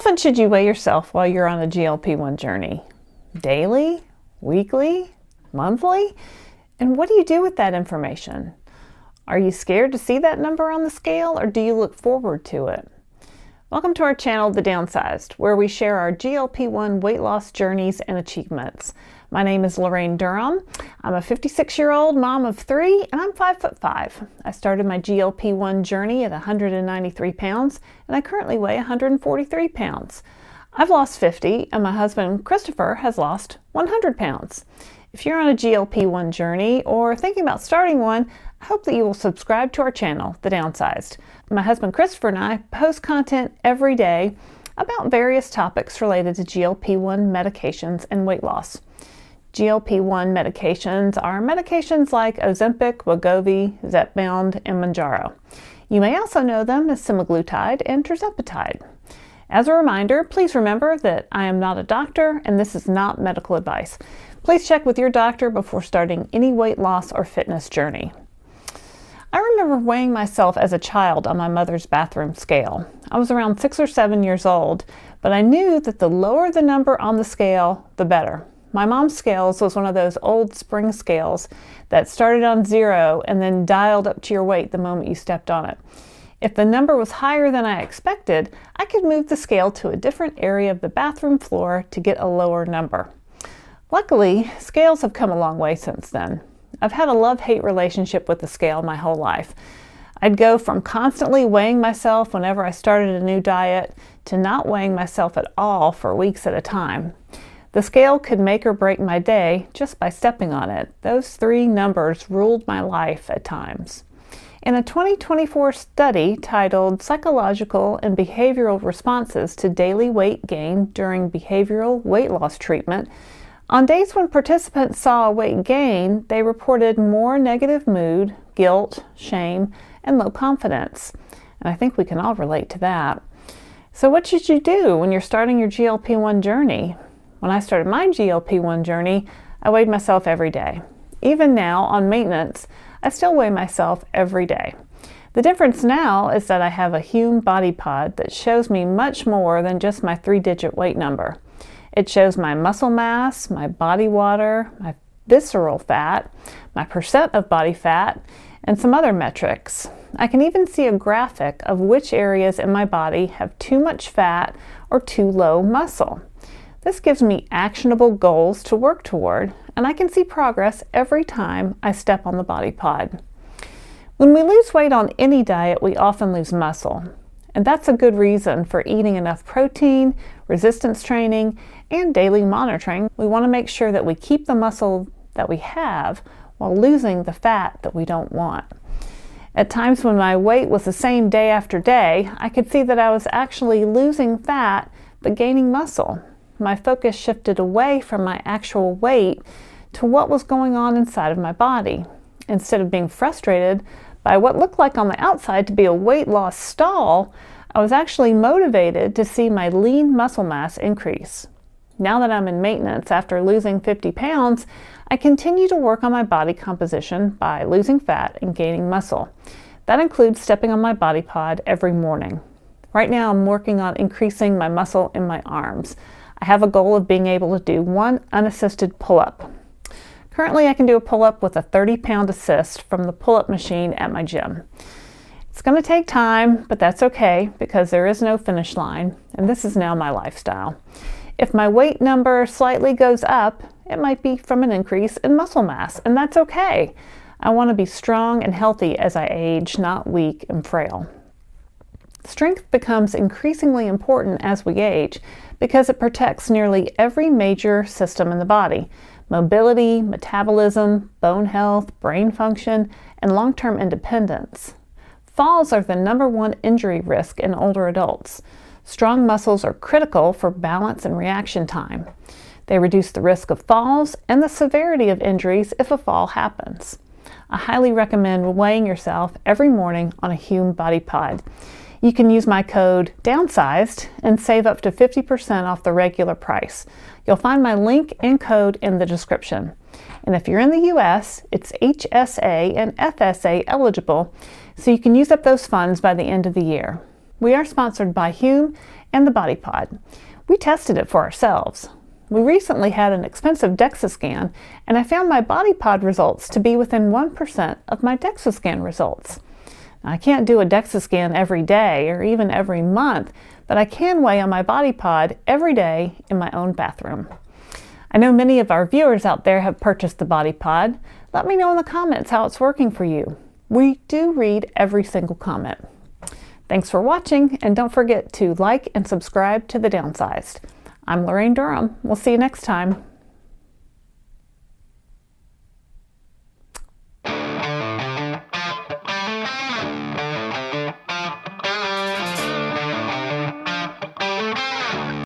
often should you weigh yourself while you're on a GLP-1 journey? Daily? Weekly? Monthly? And what do you do with that information? Are you scared to see that number on the scale, or do you look forward to it? Welcome to our channel, The Downsized, where we share our GLP-1 weight loss journeys and achievements. My name is Laraine Durham. I'm a 56-year-old mom of 3, and I'm 5'5". I started my GLP-1 journey at 193 pounds, and I currently weigh 143 pounds. I've lost 50, and my husband, Christopher, has lost 100 pounds. If you're on a GLP-1 journey or thinking about starting one, I hope that you will subscribe to our channel, The Downsized. My husband Christopher and I post content every day about various topics related to GLP-1 medications and weight loss. GLP-1 medications are medications like Ozempic, Wegovy, Zepbound, and Mounjaro. You may also know them as semaglutide and tirzepatide. As a reminder, please remember that I am not a doctor and this is not medical advice. Please check with your doctor before starting any weight loss or fitness journey. I remember weighing myself as a child on my mother's bathroom scale. I was around 6 or 7 years old, but I knew that the lower the number on the scale, the better. My mom's scales was one of those old spring scales that started on 0 and then dialed up to your weight the moment you stepped on it. If the number was higher than I expected, I could move the scale to a different area of the bathroom floor to get a lower number. Luckily, scales have come a long way since then. I've had a love-hate relationship with the scale my whole life. I'd go from constantly weighing myself whenever I started a new diet to not weighing myself at all for weeks at a time. The scale could make or break my day just by stepping on it. Those 3 numbers ruled my life at times. In a 2024 study titled Psychological and Behavioral Responses to Daily Weight Gain During Behavioral Weight Loss Treatment, on days when participants saw a weight gain, they reported more negative mood, guilt, shame, and low confidence. And I think we can all relate to that. So what should you do when you're starting your GLP-1 journey? When I started my GLP-1 journey, I weighed myself every day. Even now, on maintenance, I still weigh myself every day. The difference now is that I have a Hume body pod that shows me much more than just my 3-digit weight number. It shows my muscle mass, my body water, my visceral fat, my percent of body fat, and some other metrics. I can even see a graphic of which areas in my body have too much fat or too low muscle. This gives me actionable goals to work toward, and I can see progress every time I step on the body pod. When we lose weight on any diet, we often lose muscle. And that's a good reason for eating enough protein, resistance training, and daily monitoring. We want to make sure that we keep the muscle that we have while losing the fat that we don't want. At times when my weight was the same day after day, I could see that I was actually losing fat but gaining muscle. My focus shifted away from my actual weight to what was going on inside of my body. Instead of being frustrated by what looked like on the outside to be a weight loss stall, I was actually motivated to see my lean muscle mass increase. Now that I'm in maintenance after losing 50 pounds, I continue to work on my body composition by losing fat and gaining muscle. That includes stepping on my body pod every morning. Right now I'm working on increasing my muscle in my arms. I have a goal of being able to do 1 unassisted pull-up. Currently, I can do a pull-up with a 30-pound assist from the pull-up machine at my gym. It's going to take time, but that's okay because there is no finish line, and this is now my lifestyle. If my weight number slightly goes up, it might be from an increase in muscle mass, and that's okay. I want to be strong and healthy as I age, not weak and frail. Strength becomes increasingly important as we age because it protects nearly every major system in the body: mobility, metabolism, bone health, brain function, and long-term independence. Falls are the #1 injury risk in older adults. Strong muscles are critical for balance and reaction time. They reduce the risk of falls and the severity of injuries if a fall happens. I highly recommend weighing yourself every morning on a Hume body pod. You can use my code DOWNSIZED and save up to 50% off the regular price. You'll find my link and code in the description. And if you're in the US, it's HSA and FSA eligible, so you can use up those funds by the end of the year. We are sponsored by Hume and the body pod. We tested it for ourselves. We recently had an expensive DEXA scan, and I found my body pod results to be within 1% of my DEXA scan results. Now, I can't do a DEXA scan every day or even every month, but I can weigh on my body pod every day in my own bathroom. I know many of our viewers out there have purchased the body pod. Let me know in the comments how it's working for you. We do read every single comment. Thanks for watching, and don't forget to like and subscribe to the Downsized. I'm Laraine Durham. We'll see you next time.